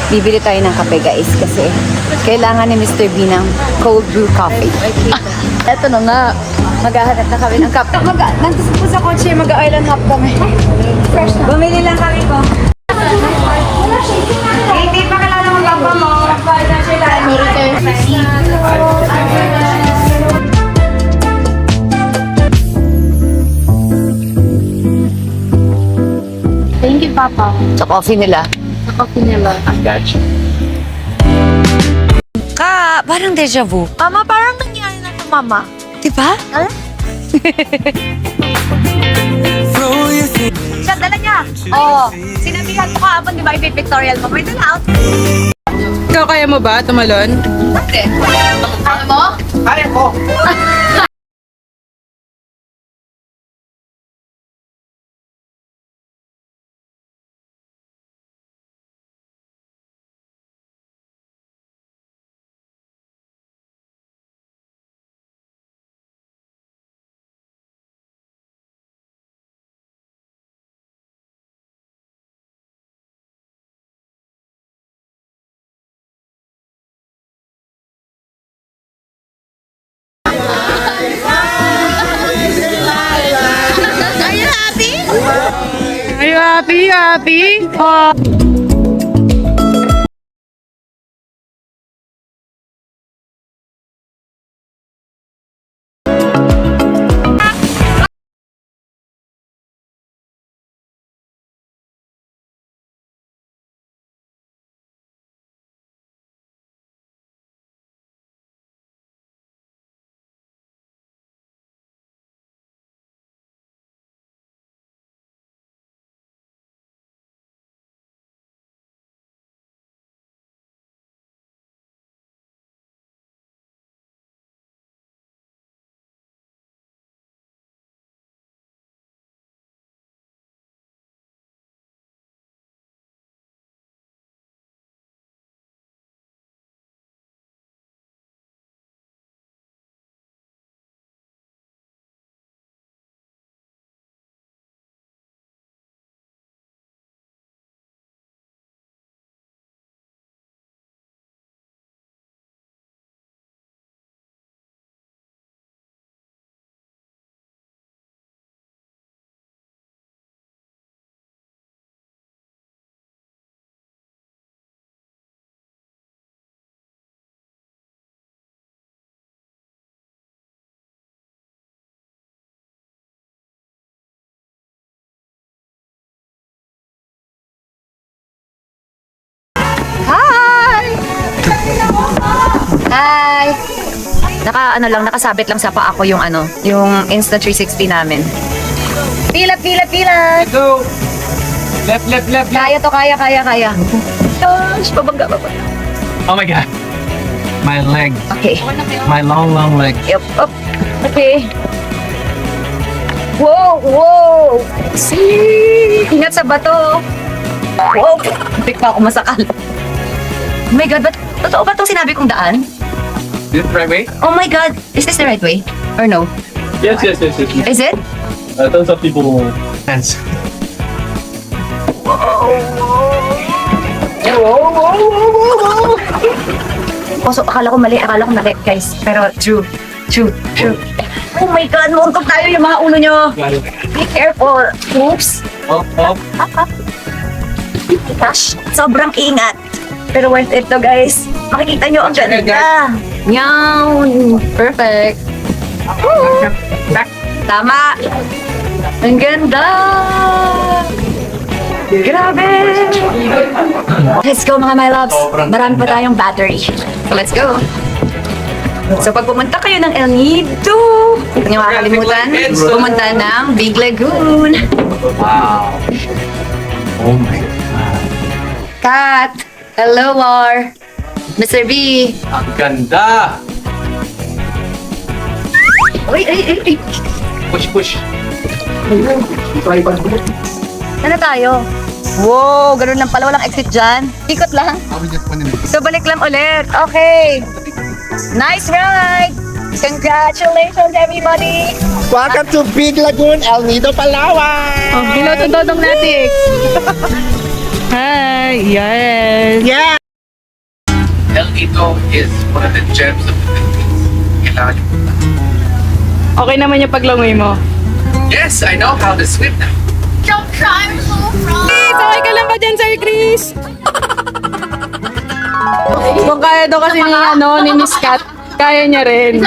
Bibili tayo ng kape guys kasi kailangan ni Mr. B ng cold brew coffee. Eto na nga, maghahanap na kami ng kape. Nandito po sa kotse, mag-island hop kami. Fresh na. Bumili lang kami po. Hindi pa kalala mo papa mo. Thank you, Papa. Sa coffee nila. Sa coffee nila. Parang deja vu. Mama, parang nangyari na to, Mama. Diba? Siya, dala niya. Oo. Sinabihan ko kahapon, di ba, i-pictorial mo. May dala out. Ikaw kaya mo ba tumalon? Bakit? Kaya mo? Kaya ko. Are you happy? Happy? Hi! Nakasabit lang sa paa ko yung yung Insta360 namin. Pila! Go. Left. Kaya to, kaya. Gosh, babangga. Oh my God. My leg. Okay. My long leg. Yup, up. Okay. Wow! See! Ingat sa bato. Wow! Big pa ako masakal. Oh my God, totoo ba itong sinabi kong daan? Is it the right way? Oh my God, is this the right way? Or no? Yes. Is it? Tons of people dance. Oh, so akala ko mali, guys. Pero true. Oh my God, mauntok tayo yung mga ulo nyo. Be careful. Oops. Up. Gosh, sobrang ingat. Pero worth it to, guys. Makikita nyo ang ganda. Nyaw. Perfect. Woo. Tama. Ang ganda. Grabe. Let's go mga my loves. Marami pa tayong battery. So let's go. So pag pumunta kayo ng El Nido, huwag niyo makakalimutan pumunta ng Big Lagoon. Wow. Oh my God. Kat. Hello, War. Mr. B. Ang ganda. Uy. Push. Ano tayo? Wow, ganun lang pala. Walang exit dyan. Ikot lang. So, balik lang ulit. Okay. Nice ride. Congratulations, everybody. Welcome to Big Lagoon, El Nido, Palawan! Hello, Todong natin. Hi, yes. Yeah! El Nido is one of the gems of the Philippines. Kailangan niyo punta. Okay naman yung paglangoy mo. Yes, I know how to swim now. Don't cry, I'm so proud. Sakay ka lang ba dyan, Sir Chris? Kung kaya daw kasi ni Miss Kat, kaya niya rin.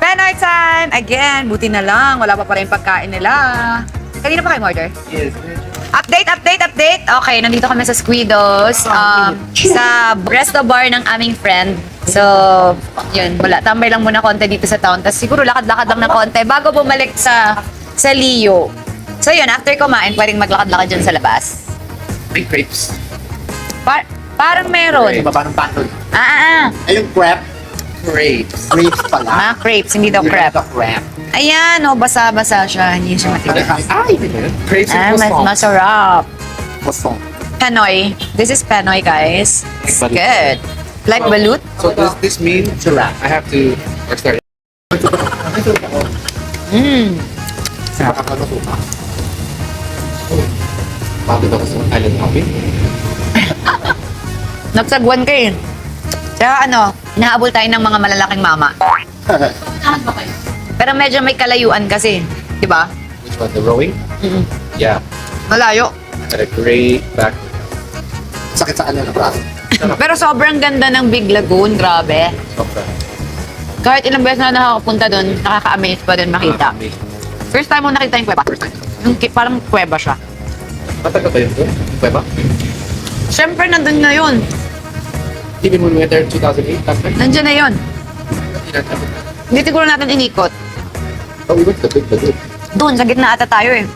Penoy time! Again, buti na lang. Wala pa rin pagkain nila. Kanina pa kayo order? Yes. Update! Okay, nandito kami sa Squidos. Sa resto bar ng aming friend. So, yun. Wala. Tambay lang muna konti dito sa town. Tapos siguro lakad-lakad lang ng konti bago bumalik sa Leo. So yun, after kumain, pwedeng maglakad-lakad dyan sa labas. May crepes. Parang meron. Baba ng baton. Ah. Ayun, crab. Crepes. Grapes pala. Mga crepes, hindi daw crab. Ito, crab. Ayan, basa-basa siya. Hindi siya matigas. Ay! Crepes Masarap. Posong. Penoy. This is Penoy, guys. It's Like balut. good. Like balut? So does this mean I have to start? Mmm. Nakakasuka. Bakit ako sa island hopping? Nagsagwan ka eh. Kaya hinahabol tayo ng mga malalaking mama. Pero medyo may kalayuan kasi. Di ba? Which one? The rowing? Mm-mm. Yeah. Malayo. Had a great back. Sakit sa kanya na braso. Pero sobrang ganda ng Big Lagoon. Grabe. Kahit ilang beses na nakakapunta doon, nakaka-amaze pa din makita. First time mo nakita yung kuweba? Parang kuweba siya. Matagal ba yun doon? Kuweba? Siyempre, nandun na yun. Hindi mo went there 2008 last time? Nandiyan na yun. Hindi siguro natin inikot. Oh, we went to the Big Lagoon. Doon, sa gitna ata tayo eh.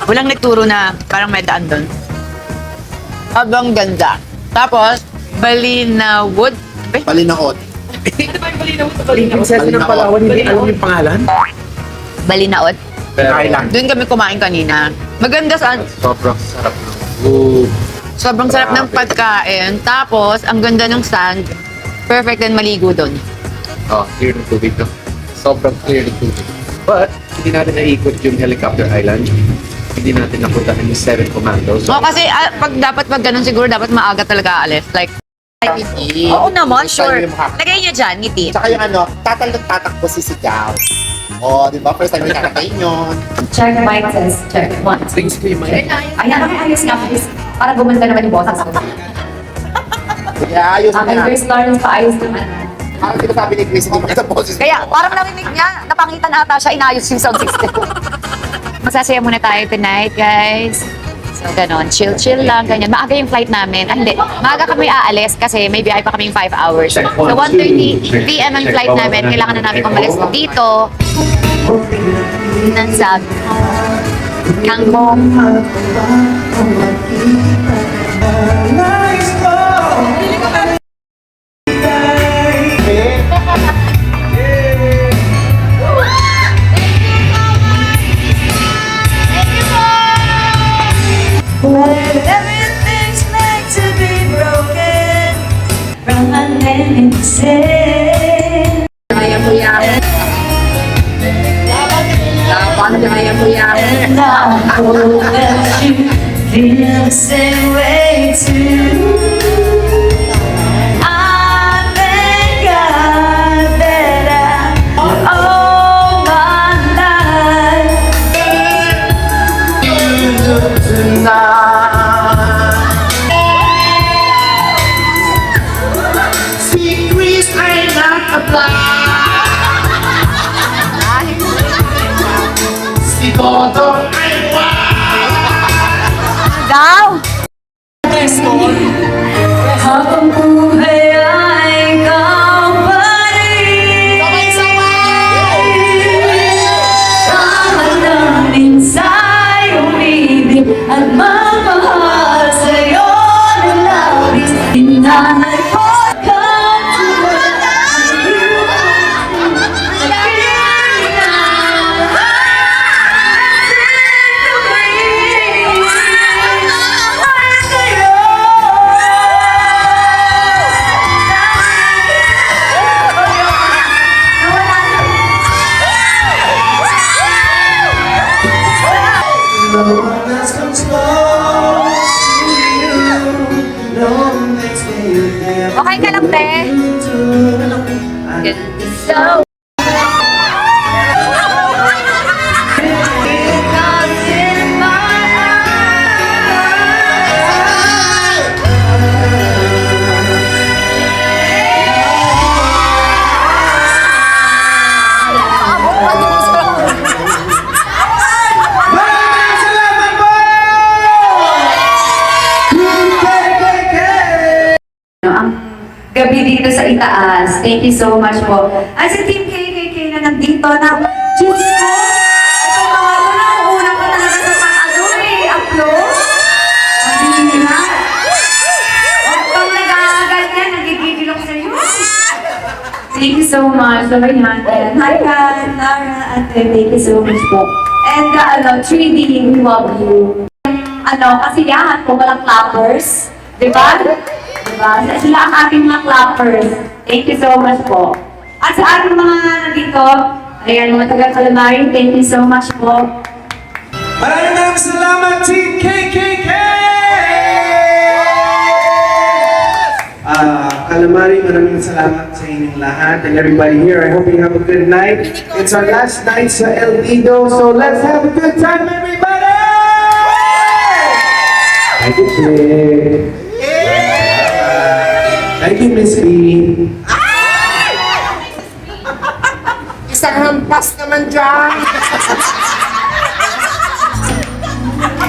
Walang nagturo na parang may daan doon. Habang ganda. Tapos, Balinawood. Balinaot. Proseso ng Palawan, hindi alam yung pangalan? Balinaot. Island. Doon kami kumain kanina. Maganda saan? Sobrang sarap ng food. Sobrang sarap ng pagkain. Tapos, ang ganda ng sand. Perfect din maligo doon. Oh, clear ng tubig, no? Sobrang clear ng tubig. But, hindi natin naikot yung helicopter island. Hindi natin napuntahan yung 7 commandos. So, kasi pag ganun siguro, dapat maaga talaga aalis. Like, Ngiti. oo naman, First time sure. yung makakita. Lagay niyo dyan, ngiti. Tsaka yung tatakbo si Sigaw. Oh, di ba? First time yung nakakain yun. Check mic test. Check. One. Thanks to you, Mike. Ayan, ayos nga. Para gumanda naman yung boses ko. Yeah, ayos na. Chris Lawrence pa ayos naman. Parang sinasabi ni Chris, hindi makita boses. Kaya parang narinig niya, napangitan ata siya, inayos yung sound system. Magsasaya muna tayo tonight, guys. So, ganon. Chill-chill lang, ganyan. Maaga yung flight namin. Hindi. Maaga kami aalis kasi may biyahe pa kaming 5 hours. So, 1:30 p.m. ang flight namin. Kailangan na namin umalis dito. Nang sabi. Kangkong. Everything's meant to be broken from an innocent. Kaya po yan. Paano kaya po yan? And I hope that you feel the same way too. I thank God that all my life Si Chris ay nakapla. Si Toto ay Daw! habang buhay ay ikaw pa rin. Tama namin sa'yo umibig at magmahal sa'yo ng labis. Inanay ko ka sa itaas. Thank you so much po. At sa Team KKK na nandito na, Diyos ko, ito mga una pa talaga sa pang-ano upload. Hindi na. Huwag pang nag-aagal yan, nagigigil ako sa iyo. Thank you so much. Sabay natin. Hi, Kat, Lara, Ate. Thank you so much po. And 3D, we love you. Kasiyahan po, walang clappers. Diba? Diba? Sila ang ating mga clappers. Thank you so much po. At sa ating mga nandito, ayan, mga taga-Calamari, thank you so much po. Maraming salamat, Team KKK! Calamari, maraming salamat sa inyong lahat and everybody here. I hope you have a good night. It's our last night sa El Nido, so let's have a good time, everybody! Thank you, Chick. Thank you, Miss B. Isang hampas naman dyan.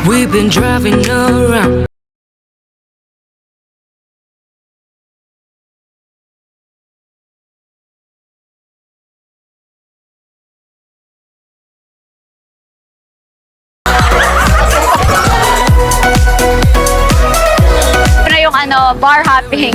We've been driving around. Na yung bar hopping.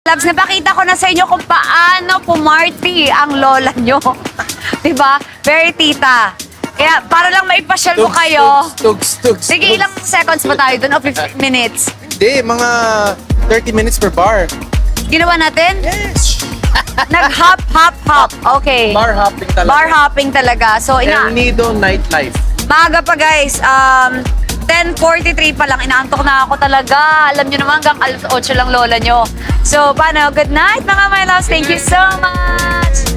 Labs, napakita ko na sa inyo kung paano pumarty ang lola nyo. Diba? Very tita. Kaya para lang maipasyal ko kayo. Tugs. Sige, ilang seconds ba tayo dun? O 15 minutes? Hindi, mga 30 minutes per bar. Ginawa natin? Yes! Nag-hop. Okay. Bar hopping talaga. Bar hopping talaga. So, El Nido nightlife. maaga pa guys. 10:43 pa lang. Inaantok na ako talaga. Alam nyo naman, hanggang alas 8 lang lola nyo. So, paano? Good night, mga my loves. Thank you so much.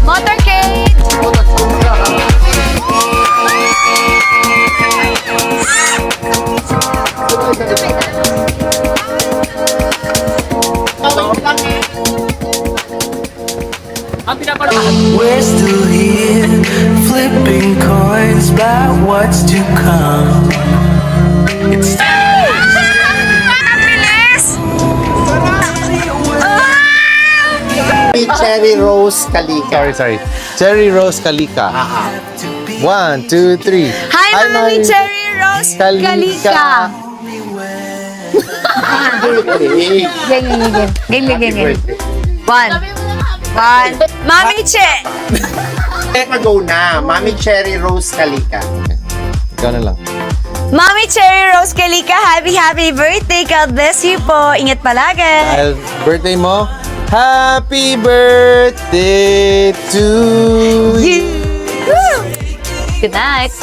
Motorcade! We're still here, flipping coins about what's to come. It's Cherry Rose Kalika. Sorry. Cherry Rose Kalika. 1, 2, 3. Hi, Mami Cherry Rose Kalika. Game. One. Mami Che. Go na. Mami Cherry Rose Kalika. Ikaw na lang. Mami Cherry Rose Kalika, happy birthday. God bless you po. Ingat palagi. Dahil birthday mo, happy birthday to you. Good night.